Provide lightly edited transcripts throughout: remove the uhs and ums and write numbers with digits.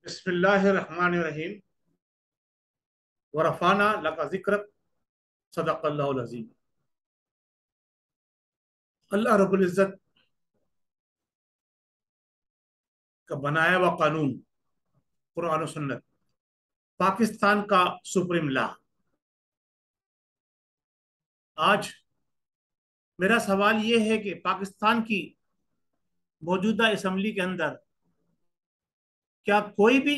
بسم اللہ الرحمن الرحیم ورفعنا لک ذکرک صدق اللہ العظیم۔ اللہ رب العزت کا بنایا ہوا قانون قرآن و سنت پاکستان کا سپریم لا۔ آج میرا سوال یہ ہے کہ پاکستان کی موجودہ اسمبلی کے اندر کیا کوئی بھی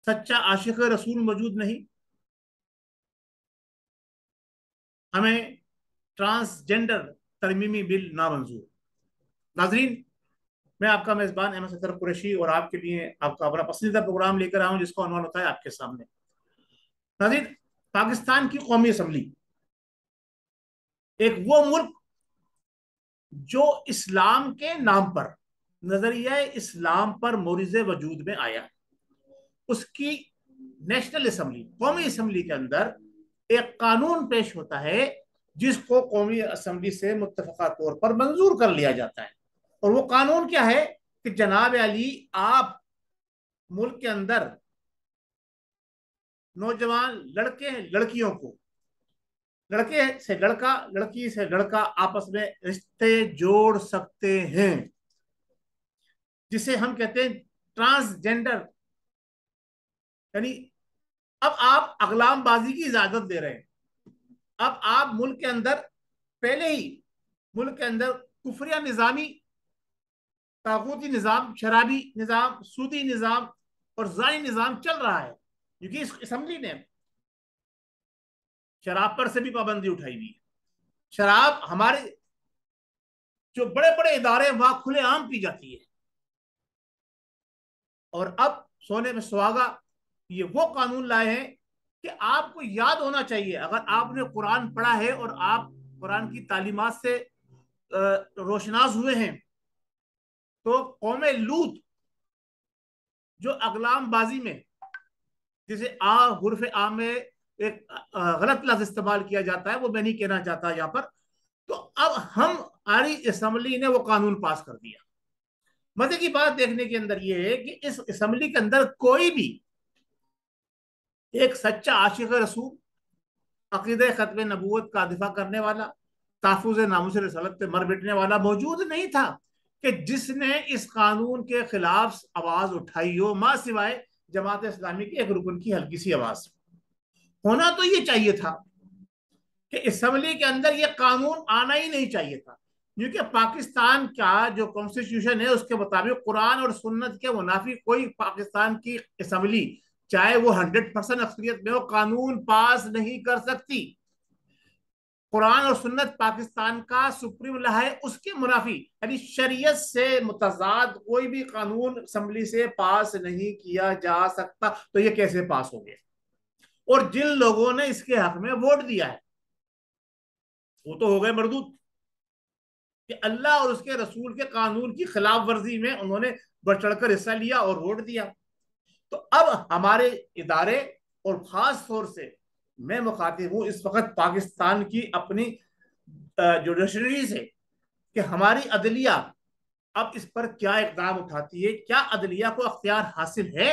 سچا عاشق رسول موجود نہیں؟ ہمیں ٹرانسجنڈر ترمیمی بل نامنظور۔ ناظرین، میں آپ کا میزبان احمد ستر قریشی اور آپ کے لیے آپ کا اپنا پسندیدہ پروگرام لے کر آیا ہوں جس کا عنوان ہوتا ہے آپ کے سامنے۔ ناظرین، پاکستان کی قومی اسمبلی ایک وہ ملک جو اسلام کے نام پر، نظریہ اسلام پر مورز وجود میں آیا، اس کی نیشنل اسمبلی، قومی اسمبلی کے اندر ایک قانون پیش ہوتا ہے جس کو قومی اسمبلی سے متفقہ طور پر منظور کر لیا جاتا ہے۔ اور وہ قانون کیا ہے کہ جناب علی، آپ ملک کے اندر نوجوان لڑکے لڑکیوں کو، لڑکے سے لڑکا لڑکی سے لڑکا آپس میں رشتے جوڑ سکتے ہیں، جسے ہم کہتے ہیں ٹرانسجنڈر۔ یعنی اب آپ اغلام بازی کی اجازت دے رہے ہیں۔ اب آپ ملک کے اندر پہلے ہی ملک کے اندر کفریہ نظامی، طاغوتی نظام، شرابی نظام، سودی نظام اور زانی نظام چل رہا ہے، کیونکہ اس اسمبلی نے شراب پر سے بھی پابندی اٹھائی ہوئی ہے۔ شراب ہمارے جو بڑے بڑے ادارے وہاں کھلے عام پی جاتی ہے۔ اور اب سونے میں سہاگا یہ وہ قانون لائے ہیں کہ آپ کو یاد ہونا چاہیے، اگر آپ نے قرآن پڑھا ہے اور آپ قرآن کی تعلیمات سے روشناس ہوئے ہیں، تو قوم لوط جو اقلام بازی میں، جسے حرف آ میں ایک غلط لفظ استعمال کیا جاتا ہے، وہ میں نہیں کہنا چاہتا یہاں پر، تو اب ہماری اسمبلی نے وہ قانون پاس کر دیا۔ مزے کی بات دیکھنے کے اندر یہ ہے کہ اس اسمبلی کے اندر کوئی بھی ایک سچا عاشق رسول، عقیدہ ختم نبوت کا دفاع کرنے والا، تحفظ ناموس رسالت پہ مر مٹنے والا موجود نہیں تھا کہ جس نے اس قانون کے خلاف آواز اٹھائی ہو، ماں سوائے جماعت اسلامی کے ایک رکن کی ہلکی سی آواز۔ ہونا تو یہ چاہیے تھا کہ اسمبلی کے اندر یہ قانون آنا ہی نہیں چاہیے تھا، کیونکہ پاکستان کا جو کانسٹیٹیوشن ہے اس کے مطابق قرآن اور سنت کے منافی کوئی پاکستان کی اسمبلی، چاہے وہ 100% اکثریت میں ہو، قانون پاس نہیں کر سکتی۔ قرآن اور سنت پاکستان کا سپریم لا ہے، اس کے منافی یعنی شریعت سے متضاد کوئی بھی قانون اسمبلی سے پاس نہیں کیا جا سکتا۔ تو یہ کیسے پاس ہو گیا؟ اور جن لوگوں نے اس کے حق میں ووٹ دیا ہے وہ تو ہو گئے مردود، کہ اللہ اور اس کے رسول کے قانون کی خلاف ورزی میں انہوں نے بڑھ چڑھ کر حصہ لیا اور ووٹ دیا۔ تو اب ہمارے ادارے، اور خاص طور سے میں مخاطب ہوں اس وقت پاکستان کی اپنی جوڈیشری سے، کہ ہماری عدلیہ اب اس پر کیا اقدام اٹھاتی ہے۔ کیا عدلیہ کو اختیار حاصل ہے؟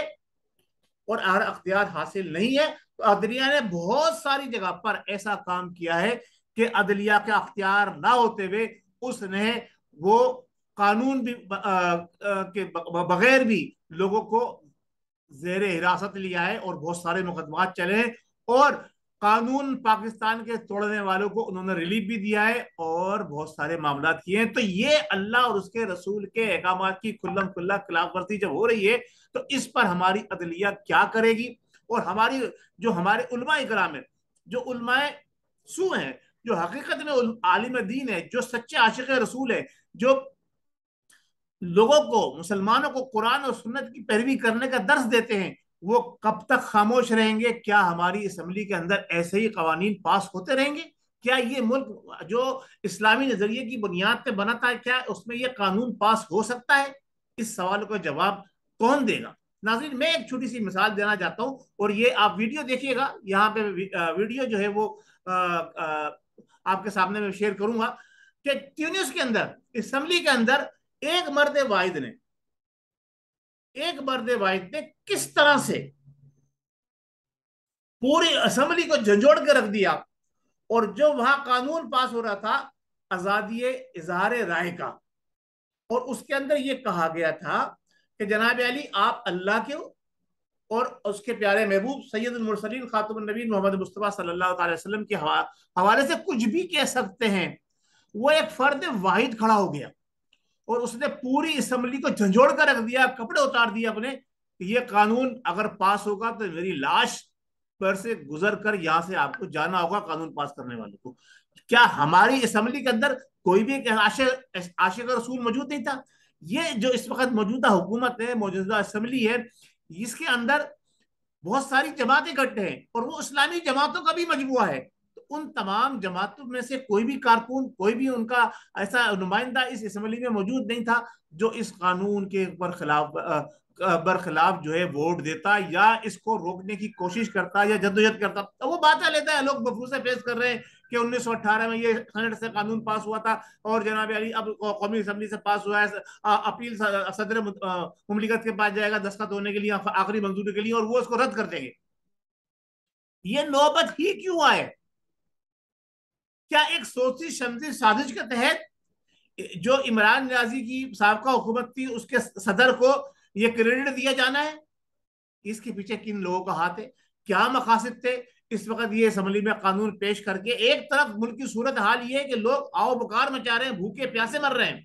اور اگر اختیار حاصل نہیں ہے تو عدلیہ نے بہت ساری جگہ پر ایسا کام کیا ہے کہ عدلیہ کا اختیار نہ ہوتے ہوئے اس نے وہ قانون بھی کے بغیر بھی لوگوں کو زیر حراست لیا ہے، اور بہت سارے مقدمات چلے ہیں، اور قانون پاکستان کے توڑنے والوں کو انہوں نے ریلیف بھی دیا ہے اور بہت سارے معاملات کیے ہیں۔ تو یہ اللہ اور اس کے رسول کے احکامات کی کھلم کھلا خلاف ورزی جب ہو رہی ہے تو اس پر ہماری عدلیہ کیا کرے گی؟ اور ہمارے علماء کرام ہیں، جو علماء سو ہیں، جو حقیقت میں عالم دین ہے، جو سچے عاشق رسول ہے، جو لوگوں کو، مسلمانوں کو قرآن اور سنت کی پیروی کرنے کا درس دیتے ہیں، وہ کب تک خاموش رہیں گے؟ کیا ہماری اسمبلی کے اندر ایسے ہی قوانین پاس ہوتے رہیں گے؟ کیا یہ ملک جو اسلامی نظریے کی بنیاد پہ بنا تھا، کیا اس میں یہ قانون پاس ہو سکتا ہے؟ اس سوال کا جواب کون دے گا؟ ناظرین، میں ایک چھوٹی سی مثال دینا چاہتا ہوں، اور یہ آپ ویڈیو دیکھیے گا، یہاں پہ ویڈیو جو ہے وہ آپ کے سامنے میں شیئر کروں گا، کہ ٹیونس کے اندر، اسمبلی کے اندر ایک مرد واحد نے ایک مرد واحد نے کس طرح سے پوری اسمبلی کو جھنجھوڑ کے رکھ دیا. اور جو وہاں قانون پاس ہو رہا تھا آزادی اظہار رائے کا، اور اس کے اندر یہ کہا گیا تھا کہ جناب علی آپ اللہ کے اور اس کے پیارے محبوب سید المرسلین خاتم النبی محمد مصطفیٰ صلی اللہ تعالی وسلم کے حوالے سے کچھ بھی کہہ سکتے ہیں. وہ ایک فرد واحد کھڑا ہو گیا اور اس نے پوری اسمبلی کو جھنجھوڑ کر رکھ دیا، کپڑے اتار دیے اپنے. یہ قانون اگر پاس ہوگا تو میری لاش پر سے گزر کر یہاں سے آپ کو جانا ہوگا قانون پاس کرنے والے کو. کیا ہماری اسمبلی کے اندر کوئی بھی عاشق رسول موجود نہیں تھا؟ یہ جو اس وقت موجودہ حکومت ہے، موجودہ اسمبلی ہے، اس کے اندر بہت ساری جماعتیں اکٹھے ہیں اور وہ اسلامی جماعتوں کا بھی مجموعہ ہے. تو ان تمام جماعتوں میں سے کوئی بھی کارکن، کوئی بھی ان کا ایسا نمائندہ اس اسمبلی میں موجود نہیں تھا جو اس قانون کے برخلاف جو ہے ووٹ دیتا یا اس کو روکنے کی کوشش کرتا یا جدوجہد کرتا. تو وہ باتیں لیتا ہے، لوگ مفروضے پیش کر رہے ہیں کہ 1918 میں یہ سینٹ سے قانون پاس ہوا تھا اور جناب علی اب قومی اسمبلی سے پاس ہوا ہے، اپیل صدر مملکت کے پاس جائے گا دستخط ہونے کے لیے، آخری منظوری کے لیے، اور وہ اس کو رد کر دیں گے. یہ نوبت ہی کیوں آئے؟ کیا ایک سوچی سمجھی سازش کے تحت جو عمران نیازی کی سابقہ حکومت تھی اس کے صدر کو یہ کریڈٹ دیا جانا ہے؟ اس کے پیچھے کن لوگوں کا ہاتھ ہے؟ کیا مقاصد تھے اس وقت یہ اسمبلی میں قانون پیش کر کے؟ ایک طرف ملک کی صورت حال یہ ہے کہ لوگ آؤ بکار مچا رہے ہیں، بھوکے پیاسے مر رہے ہیں،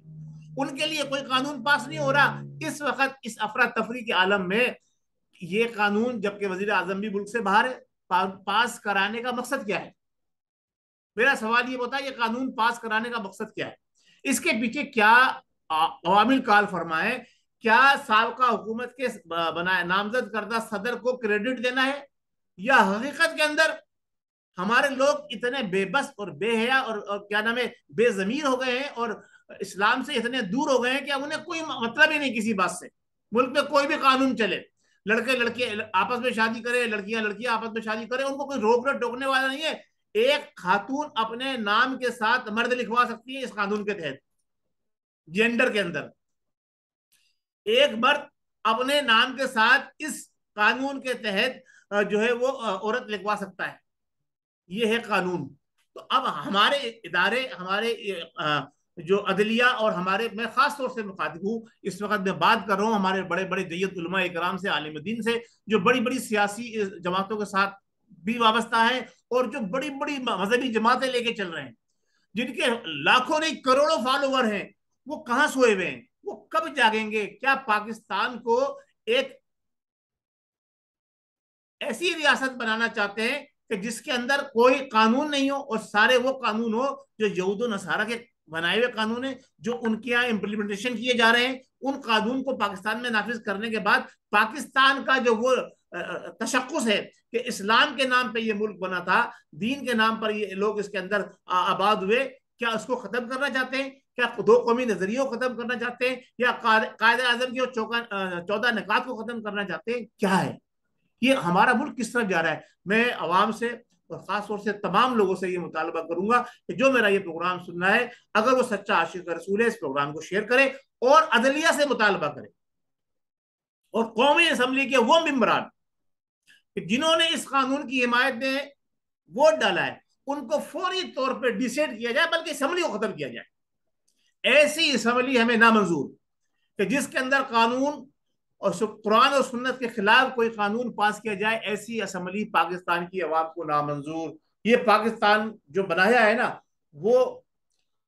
ان کے لیے کوئی قانون پاس نہیں ہو رہا. اس وقت اس افراتفری کے عالم میں یہ قانون، جبکہ وزیر اعظم بھی ملک سے باہر ہے، پاس کرانے کا مقصد کیا ہے؟ میرا سوال یہ ہوتا ہے یہ قانون پاس کرانے کا مقصد کیا ہے؟ اس کے پیچھے کیا عوامل کال فرمائے؟ کیا سابقہ حکومت کے بنائے نامزد کردہ صدر کو کریڈٹ دینا ہے، یا حقیقت کے اندر ہمارے لوگ اتنے بے بس اور بے حیا اور کیا نام ہے بے ضمیر ہو گئے ہیں اور اسلام سے اتنے دور ہو گئے ہیں کہ اب انہیں کوئی مطلب ہی نہیں کسی بات سے. ملک میں کوئی بھی قانون چلے، لڑکے لڑکے آپس میں شادی کرے، لڑکیاں لڑکیاں آپس میں شادی کرے، ان کو کوئی روکنے ٹوکنے والا نہیں ہے. ایک خاتون اپنے نام کے ساتھ مرد لکھوا سکتی ہے اس قانون کے تحت. جینڈر کے اندر ایک مرد اپنے نام کے ساتھ اس قانون کے تحت جو ہے وہ عورت لکھوا سکتا ہے. یہ ہے قانون. تو اب ہمارے ادارے، ہمارے جو عدلیہ اور ہمارے، میں خاص طور سے مخاطب ہوں اس وقت، میں بات کر رہا ہوں ہمارے بڑے بڑے جید علماء اکرام سے، عالم دین سے، جو بڑی بڑی سیاسی جماعتوں کے ساتھ بھی وابستہ ہیں اور جو بڑی بڑی مذہبی جماعتیں لے کے چل رہے ہیں، جن کے لاکھوں نہیں کروڑوں فالوور ہیں. وہ کہاں سوئے ہوئے ہیں؟ وہ کب جاگیں گے؟ کیا پاکستان کو ایک ایسی ریاست بنانا چاہتے ہیں کہ جس کے اندر کوئی قانون نہیں ہو اور سارے وہ قانون ہو جو یہود و نصارہ کے بنائے ہوئے قانون ہیں، جو ان کے یہاں امپلیمنٹیشن کیے جا رہے ہیں؟ ان قانون کو پاکستان میں نافذ کرنے کے بعد پاکستان کا جو وہ تشخص ہے کہ اسلام کے نام پہ یہ ملک بنا تھا، دین کے نام پر یہ لوگ اس کے اندر آباد ہوئے، کیا اس کو ختم کرنا چاہتے ہیں؟ کیا دو قومی نظریوں کو ختم کرنا چاہتے ہیں، یا قائد اعظم کی 14 نکات کو ختم کرنا چاہتے ہیں؟ کیا ہے یہ ہمارا ملک کس طرف جا رہا ہے؟ میں عوام سے اور خاص طور سے تمام لوگوں سے یہ مطالبہ کروں گا کہ جو میرا یہ پروگرام سننا ہے، اگر وہ سچا عاشق رسول ہے، اس پروگرام کو شیئر کرے اور عدلیہ سے مطالبہ کرے اور قومی اسمبلی کے وہ ممبران جنہوں نے اس قانون کی حمایت میں ووٹ ڈالا ہے ان کو فوری طور پہ ڈیسیڈ کیا جائے، بلکہ اسمبلی کو ختم کیا جائے. ایسی اسمبلی ہمیں نامنظور کہ جس کے اندر قانون اور قرآن اور سنت کے خلاف کوئی قانون پاس کیا جائے. ایسی اسمبلی پاکستان کی عوام کو نامنظور. یہ پاکستان جو بنایا ہے نا، وہ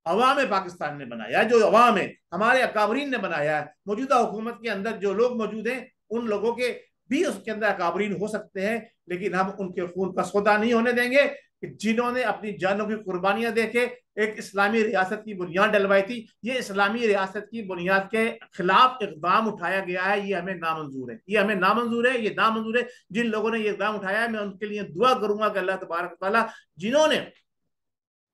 عوام پاکستان نے بنایا ہے، جو عوام ہے ہمارے اکابرین نے بنایا ہے. موجودہ حکومت کے اندر جو لوگ موجود ہیں ان لوگوں کے بھی اس کے اندر اکابرین ہو سکتے ہیں، لیکن ہم ان کے خون کا سودا نہیں ہونے دیں گے کہ جنہوں نے اپنی جانوں کی قربانیاں دے کے ایک اسلامی ریاست کی بنیاد ڈلوائی تھی. یہ اسلامی ریاست کی بنیاد کے خلاف اقدام اٹھایا گیا ہے، یہ ہمیں نامنظور ہے، یہ ہمیں نامنظور ہے، یہ نامنظور ہے. جن لوگوں نے یہ اقدام اٹھایا ہے میں ان کے لیے دعا کروں گا کہ اللہ تبارک تعالیٰ جنہوں نے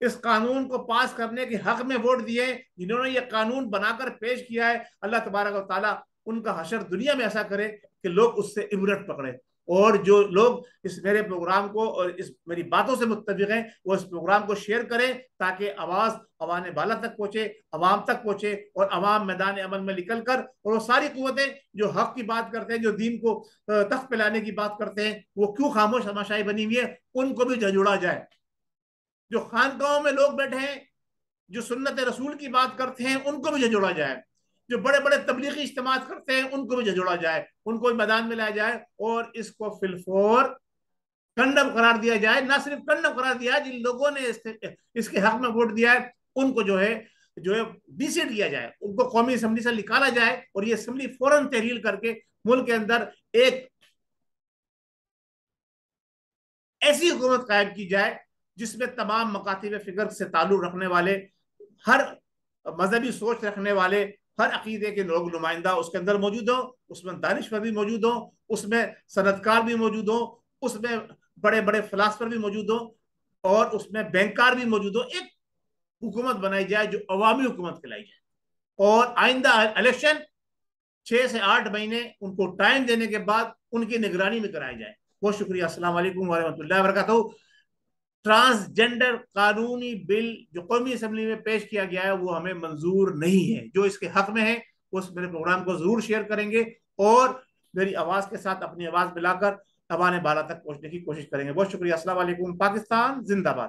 اس قانون کو پاس کرنے کے حق میں ووٹ دیے، جنہوں نے یہ قانون بنا کر پیش کیا ہے، اللہ تبارک و تعالیٰ ان کا حشر دنیا میں ایسا کرے کہ لوگ اس سے عبرت پکڑے. اور جو لوگ اس میرے پروگرام کو اور اس میری باتوں سے متفق ہیں وہ اس پروگرام کو شیئر کریں تاکہ آواز عوام بالا تک پہنچے، عوام تک پہنچے، اور عوام میدان عمل میں نکل کر اور وہ ساری قوتیں جو حق کی بات کرتے ہیں، جو دین کو تخت پہ لانے کی بات کرتے ہیں، وہ کیوں خاموش ہماشائی بنی ہوئی ہے، ان کو بھی جھنجھوڑا جائے۔ جو خانقاہوں میں لوگ بیٹھے ہیں جو سنت رسول کی بات کرتے ہیں ان کو بھی جھنجھوڑا جائے، جو بڑے بڑے تبلیغی اجتماعات کرتے ہیں ان کو بھی جھنجھوڑا جائے، ان کو بھی میدان میں لایا جائے اور اس کو فی الفور کنڈم قرار دیا جائے۔ نہ صرف کنڈم قرار دیا جن لوگوں نے اس کے حق میں ووٹ دیا ہے ان کو جو ہے ڈی سی دیا جائے، ان کو قومی اسمبلی سے نکالا جائے اور یہ اسمبلی فوراً تحلیل کر کے ملک کے اندر ایک ایسی حکومت قائم کی جائے جس میں تمام مکاتب فکر سے تعلق رکھنے والے، ہر مذہبی سوچ رکھنے والے، ہر عقیدے کے لوگ نمائندہ اس کے اندر موجود ہوں، اس میں دانشور بھی موجود ہوں، اس میں صنعتکار بھی موجود ہوں، اس میں بڑے بڑے فلاسفر بھی موجود ہوں، اور اس میں بینکار بھی موجود ہوں۔ ایک حکومت بنائی جائے جو عوامی حکومت کہلائی جائے، اور آئندہ الیکشن 6 سے 8 مہینے ان کو ٹائم دینے کے بعد ان کی نگرانی میں کرایا جائے۔ بہت شکریہ۔ السلام علیکم ورحمۃ اللہ وبرکاتہ۔ ٹرانسجینڈر قانونی بل جو قومی اسمبلی میں پیش کیا گیا ہے وہ ہمیں منظور نہیں ہے۔ جو اس کے حق میں ہے وہ اس میرے پروگرام کو ضرور شیئر کریں گے اور میری آواز کے ساتھ اپنی آواز ملا کر عوام بالا تک پہنچنے کی کوشش کریں گے۔ بہت شکریہ۔ السلام علیکم۔ پاکستان زندہ باد۔